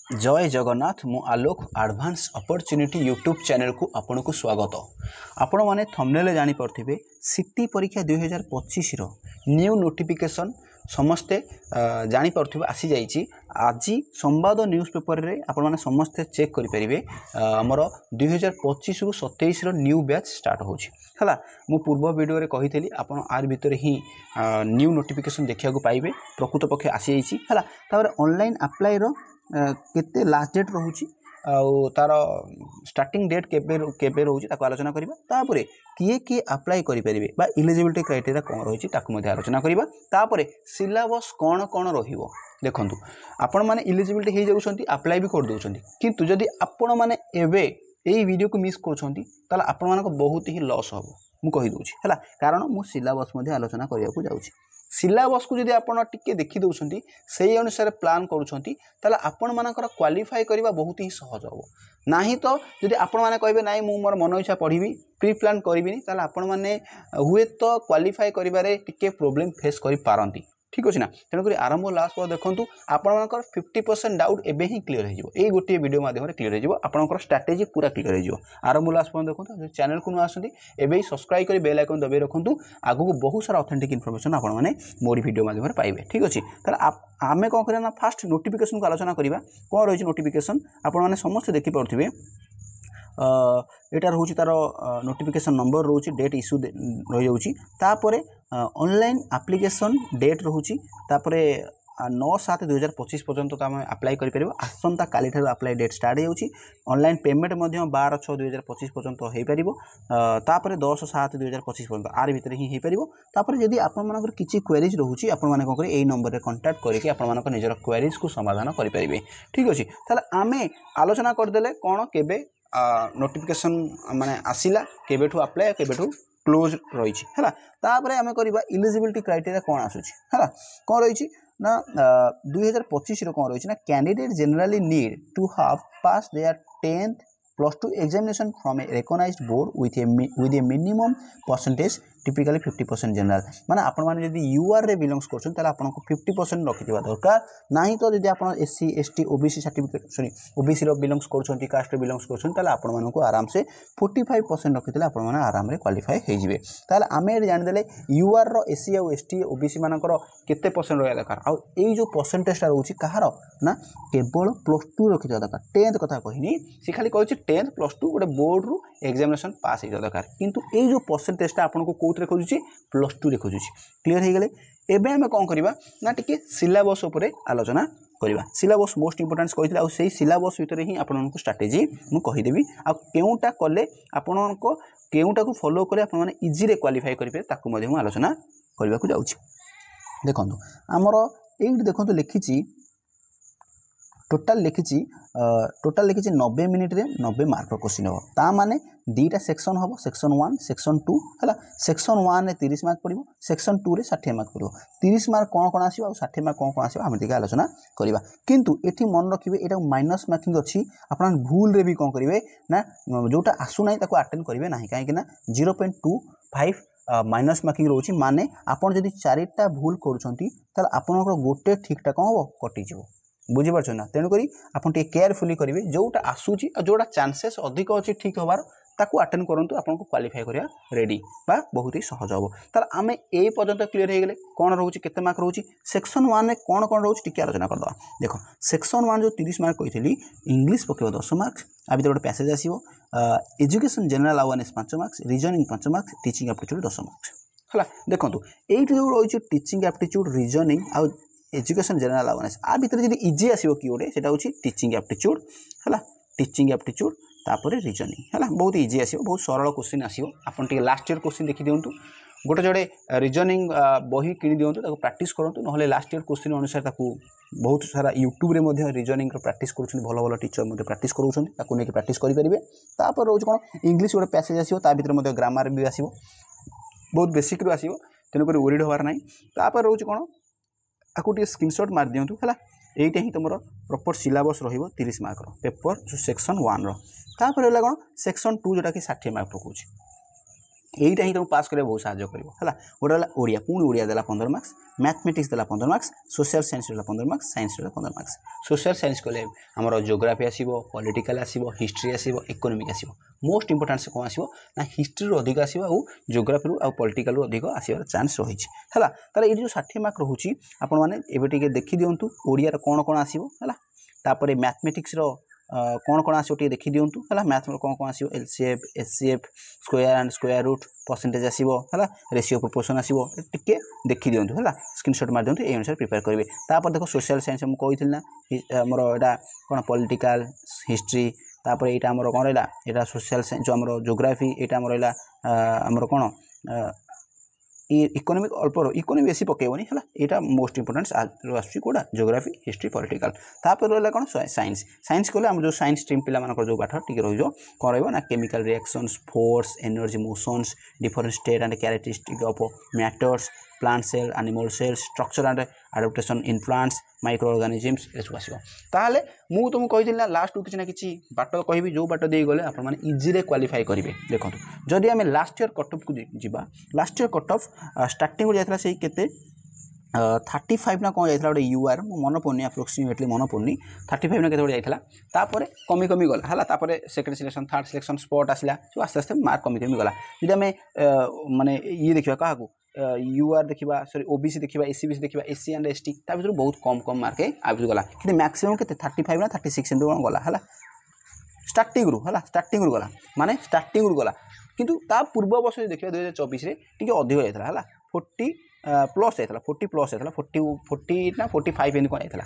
जय जगन्नाथ मु आलोक advance opportunity YouTube channel को आपन को स्वागत। आपण माने थंबनेल जानि परथिबे सिटी परीक्षा 2025 रो न्यू नोटिफिकेशन समस्ते जानि परथिबे आसी जाईची। आज संवाद न्यूज पेपर रे आपण माने समस्ते चेक करि परिबे हमर 2025 रु 27 रो न्यू बैच स्टार्ट होची हला। मु पूर्व वीडियो रे कहितली आपण आर भितर ही न्यू नोटिफिकेशन देखिया को पाइबे प्रकृत पक्षे आसी जाईची हला। तापर ऑनलाइन अप्लाई रो केते लास्ट डेट रोची तार स्टार्टिंग डेट केबे रोची ताको आलोचना करिबा। तापरे किए किए अप्लाई करि परिबे बा एलिजिबिलिटी क्राइटेरिया कोन रोची ताको मध्ये आलोचना करिबा। तापरे सिलेबस कोन कोन रहिबो देखंतु। आपण माने एलिजिबिलिटी हे जाउछंती अप्लाई भी कर दोछंती, किंतु जदि आपण माने एबे एई वीडियो को मिस करछंती ताला आपण मानको बहुत ही लॉस हबो मु कहि दोछि हला। कारण मु सिलेबस मध्ये आलोचना करिया को जाउछि। सिलेबस को जदि आपण टिके देखि दोछंती सेही अनुसार प्लान करूछंती ताला आपण मानकर क्वालिफाई करबा बहुत ही सहज हो। नाही तो जदि आपण माने कहबे नाही मु मोर मन इच्छा पढिबी प्री प्लान करबिनी ताला आपण माने हुए तो क्वालिफाई करिबारे टिके प्रॉब्लम फेस करि पारंती, ठीक अछि ना। तेनु करी आरंभ लास्ट पर देखंतु आपण मानकर 50% डाउट एबे ही क्लियर हो जिवो। एई गोटे वीडियो माध्यम रे क्लियर हो जिवो, आपनकर स्ट्रेटजी पूरा क्लियर हो जिवो। आरंभ लास्ट पर देखंतु चैनल को न आसंती एबे ही सब्सक्राइब करी बेल आइकन दबे रखंतु। आगु को बहुत सारा ऑथेंटिक इन्फॉर्मेशन आपण माने मोर वीडियो माध्यम रे पाइबे, ठीक अछि। ताला आमे कोन करिया ना फास्ट नोटिफिकेशन को आलोचना करिबा। कोन रहिछि नोटिफिकेशन आपण माने समस्त देखि पड़थिबे। एटार होची तार नोटिफिकेशन नंबर रोची, डेट इश्यू रही जाउची। तापरे ऑनलाइन एप्लीकेशन डेट रहूची। तापरे 9/7/2025 पर्यंत तो आम अप्लाई करि परिबो। आसंता काली ठार अप्लाई डेट स्टार्ट होउची। ऑनलाइन पेमेंट मध्य 12/6/2025 पर्यंत होई परिबो। तापरे 10/7/2025 पर्यंत आर भीतर ही होई परिबो। तापरे यदि आपण मानकर किछि क्वेरीज रहूची आपण माने कोन करी एई नंबर रे कांटेक्ट करिके आपण मानकर निजर क्वेरीज को समाधान करि परिबे, ठीक अछि। ताले आमे आलोचना कर देले कोन केबे नोटिफिकेशन माने आसिला, केबेठू अप्लाई केबेठू क्लोज रही है। तापर आम करवा इलिजिबिलिटी क्राइटेरिया कौन आसूची है कौन रही ना 2025 कौन रही ना candidate generally need to have pass their 10th +2 examination from a recognized board with a minimum percentage typically 50% general. माने आपण माने जदि यूआर रे बिलोंग्स करछन ताला आपण को 50% रखिथिबा दरकार। नाही तो जदि आपण SC ST OBC certificate sorry OBC रो बिलोंग्स करछन कास्ट रे बिलोंग्स करछन ताला आपण माने को आराम से 45% रखिथिले आपण माने आराम रे क्वालिफाई हे जिवे। ताला आमे जानि देले यूआर रो एससी और एसटी ओबीसी मानकर केते परसेंट रहया दरकार। आ एई जो परसेंटेज ता रहउची कहार ना केवल +2 रखिथिबा दरकार। 10th कथा कहिनी से खाली कहउची 10th +2 गोटे बोर्ड रु एग्जामिनेशन पास हे दरकार, किंतु एई जो परसेंटेज ता आपण को कोथरे खोजुची +2 रे खोजुची। क्लियर हे गेले। एबे हमें कोन करबा ना टिके सिलेबस ऊपर आलोचना करबा। सिलेबस मोस्ट इंपोर्टेंट कहितला। आ सेही सिलेबस भितर ही आपण को स्ट्रेटजी मु कहि देबी। आ केउटा कले आपण को केउटा को फॉलो करे आपण माने इजी रे क्वालिफाई करिवे ताकू मध्ये मु आलोचना करबा को जाउची। देखंतु हमरो एइट देखंतु लिखिची टोटल लिखिची 90 मिनिट रे 90 मार्क क्वेश्चन हो। ता माने दीटा सेक्शन हो, सेक्शन 1 सेक्शन 2 हला। सेक्शन 1 रे 30 मार्क पड़िबो, सेक्शन 2 रे 60 मार्क पड़िबो। 30 मार्क कोन कोन आसीबो आ 60 मार्क कोन कोन आसीबो हम देखि आलोचना करबा। किंतु एठी मन रखिबे एटा माइनस मार्किंग अछि। आपण भूल रे भी कोन करिवे ना जोटा आसु नै ताको अटेंड करिवे नाही, काहे कि ना 0.25 माइनस मार्किंग रोची। माने आपण जदि 4टा भूल करूछंती ताला आपनकर गोटे ठीकटा कोन हो कटि जिवो, बुझी पारछ ना। तेनु करी आपण टे केयरफुली करिवे जोटा आसुची आ जोटा चांसेस अधिक अछि ठीक होबार ताकू अटेंड करंतु। आपण को क्वालिफाई करिया रेडी बा बहुत ही सहज हो। तार आमे ए पर्यंत क्लियर हे गेले कोन रहउची केते मार्क रहउची। सेक्शन 1 में कोन कोन रहउची टिके आलोचना करदवा। देखो सेक्शन 1 जो 30 मार्क कहितली इंग्लिश पकेबो 10 मार्क। आ भीतर गोटे पैसेज आसीबो education general awareness 5 mark, reasoning 5 mark, teaching aptitude 10 mark हला। देखंतु एइट जो रहउची टीचिंग एप्टीट्यूड, रीजनिंग आ एजुकेशन जनरल अवेयरनेस आ भीतर जदि इजी आसीबो कि ओडे सेटा होची टीचिंग एप्टीट्यूड हला। टीचिंग एप्टीट्यूड तापरे रीजनिंग हला, बहुत इजी आसीबो, बहुत सरल क्वेश्चन आसीबो। आपण टिके लास्ट ईयर क्वेश्चन देखि दियंतु। गोटे जोडे रीजनिंग बही किनि दियंतु, ताको प्रैक्टिस करंतु। नहले लास्ट ईयर क्वेश्चन अनुसार ताको बहुत सारा यूट्यूब रे मध्ये रीजनिंग रो प्रैक्टिस करूछन, भलो भलो टीचर मध्ये प्रैक्टिस करूछन, ताको नेके प्रैक्टिस करि परिबे। तापर रोज कोन इंग्लिश गोटे पैसेज आसीबो, ता भीतर मध्ये ग्रामर भी आसीबो, बहुत बेसिक रो आसीबो। तेनु करी वरीड होबार नाही। तापर रोज कोन आकु टे स्क्रीनशॉट मार दियंतु हला। एइटा ही तुमरो प्रॉपर सिलेबस रहिबो 30 मार्क रो पेपर जो सेक्शन 1 रो। तापर होला कोन सेक्शन 2 जोटा कि 60 मार्क पकोछि। এইটা ହିଁ तुमको पास करने बहुत साहय कर गोटे ओडिया पुणी ओडिया देला 15 मार्क्स मैथमेटिक्स देला 15 मार्क्स सोशल साइंस देला 15 मार्क्स साइंस देला 15 मार्क्स सोशल साइंस कले आमर जियोग्राफी आसीबो पॉलिटिकल आसीबो हिस्ट्री आसीबो इकोनॉमिक आसीबो मोस्ट इंपोर्टेंट से कौन आसीबो ना हिस्ट्री रो अधिक आसीबो आ जियोग्राफी रो आ पॉलिटिकल रो अधिक आसीबार चांस रही है ताले ये जो 60 मार्क रहउची आपण माने एबे टिके देखि दियंतु ओडिया रो कोन कोन आसीबो हला तापरे मैथमेटिक्स रो कौन कौन आसो देखी दिंतु है मैथ में कौन कौन आसो LCF HCF square and square root percentage आसो है रेशियो प्रोपोर्शन आसो टिके देखी दिंतु है स्क्रीनशॉट मार दिंतु ए अनुसार प्रिपेयर करेंगे तापर देखो सोशल साइंस मुझे कहती ना मोर यहाँ कौन पॉलिटिकल हिस्ट्री तापर यहाँ आमर कौन रहा यहाँ सोशल साइंस जो आम जियोग्राफी यहाँ आम रहा आमर कौन इकोनॉमिक अल्प इकोनॉमी बेसी पकेबनी है यहाँ मोस्ट इंपोर्टेंट आसोटा जियोग्राफी हिस्ट्री पॉलिटिकल तापर रहा कौन साइंस साइंस कले आम जो साइंस स्ट्रीम पिला जो पाठ टी रही कौन रहा chemical reactions force energy motions different state and characteristic of matters plant cell animal cell structure and adaptation in plants microorganisms ये सब आसो ताले मु तुमको कही ना लास्ट किसी ना कि बाट कहि जो बाट दे गले आप इजिली क्वालिफाई करेंगे देखो जदि आम लास्ट ईयर कट ऑफ को जीवा last year cut off starting जाता से केते 35 ना कौन जाता गोटे यूआर मन पड़नी अप्रोक्सीमेटली मन पड़नी 35 ना केते जाता तापर कमी कमी गला है second selection third selection spot आसला जो आस्ते आस्ते मार्क कमी कमी गला जब आम माने ये देखा क्या यूआर देखा सॉरी ओबीसी देखा एससीबीसी देखा एससी एंड एसटी भर बहुत कम कम मार्क आगे गला कि मैक्सिमम के 35 ना 36 गला है स्टार्टिंग रू है स्टार्टिंग रू गला माने स्टार्टिंग रू गला किंतु ता पूर्व वर्ष देखिए 2024 टी अधिक जाता है 40 प्लस जाता 40 प्लस जाता 40 ना 45 एम कौन जाता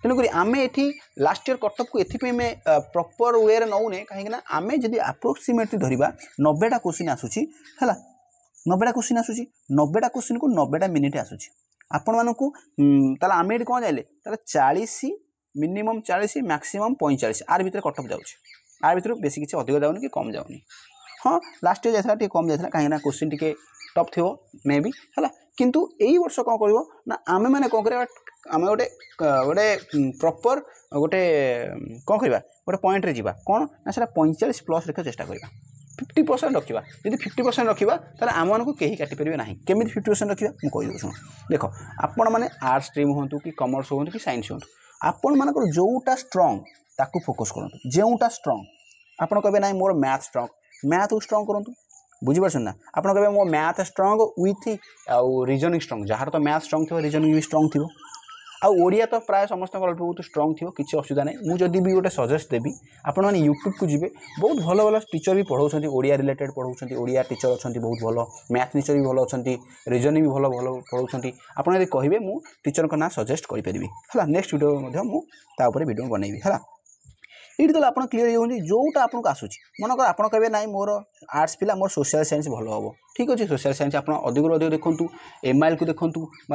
तेणुक आम ये लास्ट ईयर कटअप को ये प्रॉपर वे नौने कहीं आम जब अप्रोक्सीमेटली धरवा 90टा क्वेश्चन आसूसी है 90टा क्वेश्चन आसूसी 90टा क्वेश्चन को 90टा मिनिट आसूसी आपण मानकू आम ये कौन जाइले 40 मिनिमम 40 मैक्सिमम 45 आर भितर कटअप जाऊँगी आर भितर बेसी किसी अधिक जाऊनी कि कम जाऊनी हाँ लास्ट ईयर जाता कम जाता कहीं क्वेश्चन टी टफ थो मे बी है किंतु यही वर्ष कौन कर ना आम मैंने कौन कर आम गोटे गोटे प्रॉपर गोटे कौन करवा गोटे पॉइंट रे जीवा कौन ना से 45 प्लस रखा चेष्टा करवा 50% रखा जब 50% रखा ताले आम मानक कहीं काटिपारे ना केमी 50% रखा मुझे कहीदे शुण देख आपण मैंने आर्ट्स स्ट्रीम हूँ कि कमर्स हूँ कि साइंस हूँ आपण मानक जोटा स्ट्रंग ताकू फोकस करूँ जोटा स्ट्रंग आपड़ कहे ना मोर मैथ स्ट्रंग मैथ को स्ट्रंग करूँ बुझीपार ना आप कहे मो मैथ स्ट्रंग विथ आउ रीजनिंग स्ट्रंग जार तो मैथ स्ट्रंग थो रीजनिंग भी स्ट्रंग थो आड़िया तो प्राय समस्त अल्प बहुत स्ट्रंग थो किसी असुविधा नहीं मुझे भी गोटे सजेस्ट देवी आपण मैंने यूट्यूब को जी बहुत भल भल टीचर भी पढ़ाऊँ ओडिया रिलेटेड पढ़ाऊँ ओडिया टीचर अच्छा बहुत भल मैथ टीचर भी भल अच्छा रीजनिंग भी भल भल पढ़ाऊँ आपड़ यदि कहे मुझे टीचर का ना सजेस्ट करी है नेक्स्ट वीडियो मुझे वीडियो बनैबी है ये तो आप क्लीयर हो जोटा आपको आसूँ मनकर आप कहे ना मोर आर्ट्स पिला मोर सोशल साइंस भल हम ठीक अच्छे सोशल साइंस आप अधिक अधिक देखूँ एमआईएल को देखूँ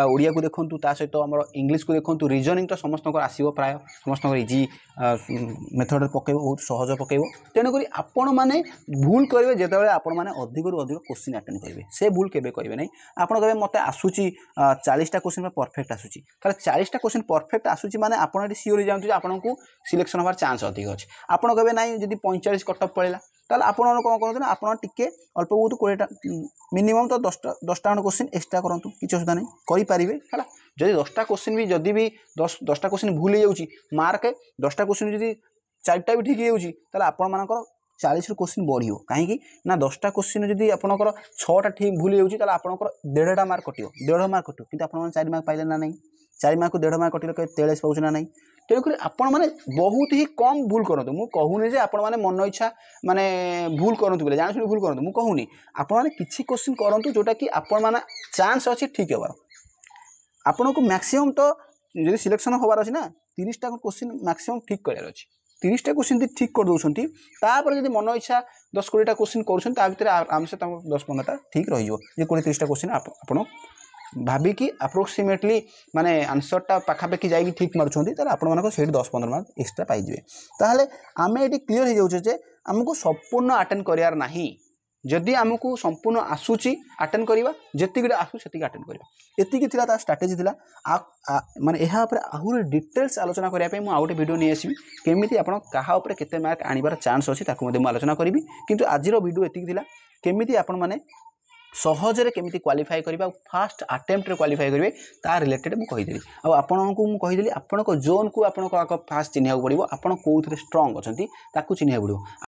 ओडिया को देखूँ सहित आम इंग्लीश को देखूँ रीजनिंग तो समस्त आसो प्राय समस्त इजी मेथड पकेब बहुत सहज पकेब तेणुक आपण मैंने भूल करेंगे जिते आपण मैंने अधिक अधिक क्वेश्चन अटेंड करेंगे से भूल केवे करेंगे नहीं आप कहे मत आसूची 40टा क्वेश्चन परफेक्ट आसूची 40टा क्वेश्चन परफेक्ट आसूची माने आपण ये सियोर जानते आपको सिलेक्शन हमार चांस अधिक अच्छे आपड़ कहे ना जब 45 कटअप पड़ेगा ताल आप कौन करते आप टे अल्प बहुत 20टा मिनिमम तो 10टा क्वेश्चन एक्सट्रा करूँ किसी असुविधा नहीं करेंगे है जदि 10टा क्वेश्चन भी जदि भी 10टा क्वेश्चन भूल हो जाऊँगी मार्क 10टा क्वेश्चन जब 4टा भी ठीक हो आपण मानकर 40 क्वेश्चन बढ़ो कहीं ना 10टा क्वेश्चन जब आपंकर 6टा ठीक भूल हो आपंकर 1.5 मार्क कटो 1.5 मार्क कटो कि आप 4 मार्क पाइले ना नहीं 4 मार्क को 1.5 मार्क कटिले 43 पाँच ना नहीं तेणुक आपण मैंने बहुत ही कम भूल करूँ मुझे कहूनी आपण मैंने मन इच्छा माने भूल करूँ बोले जान शुणी भूल करूँ मुझे कहूनी आपण मैंने किसी क्वेश्चन करूँ जोटा कि आपण मैंने चांस अच्छे ठीक होवार आपन को मैक्सिमम तो जब सिलेक्शन होबार अच्छे ना 30टा क्वेश्चन मैक्सिमम ठीक करार अच्छे 30टा क्वेश्चन ठीक कर दौरान तापर जब मन इच्छा 10-20टा क्वेश्चन कर आराम से 10-15टा ठीक रही 20-30टा क्वेश्चन आप भाविकी अप्रोक्सीमेटली माने आंसरटा पाखापाखि जाकि ठीक मार्च आपण 10-15 मार्क एक्सट्रा पाइबे ताहले आम ये क्लीयर हो जाऊे आमको संपूर्ण अटेंड करार ना जदि आमको संपूर्ण आसूची अटेंड करवा जी आसू से अटेंड करवा ये स्ट्राटेजी थी माने यहाँ आहरी डिटेल्स आलोचना करने मुझे गोटे वीडियो नहीं आसबि केमी आप केते मार्क आनिबार चांस अच्छी मुझे आलोचना करी किंतु आज वीडियो एति केमी आपण मैंने सहजरे केमिति क्वालिफाई करिबा फास्ट अटेम्प्ट रे क्वालिफाई करिवे ता रिलेटेड मु कहिदेली आ आपनको मु कहिदेली आपनको जोन को आपनको फास्ट चिन्हिବାକୁ पड़िबो आपण कोउथरे स्ट्रांग अछंती ताकू चिन्हिବାକୁ पड़िबो।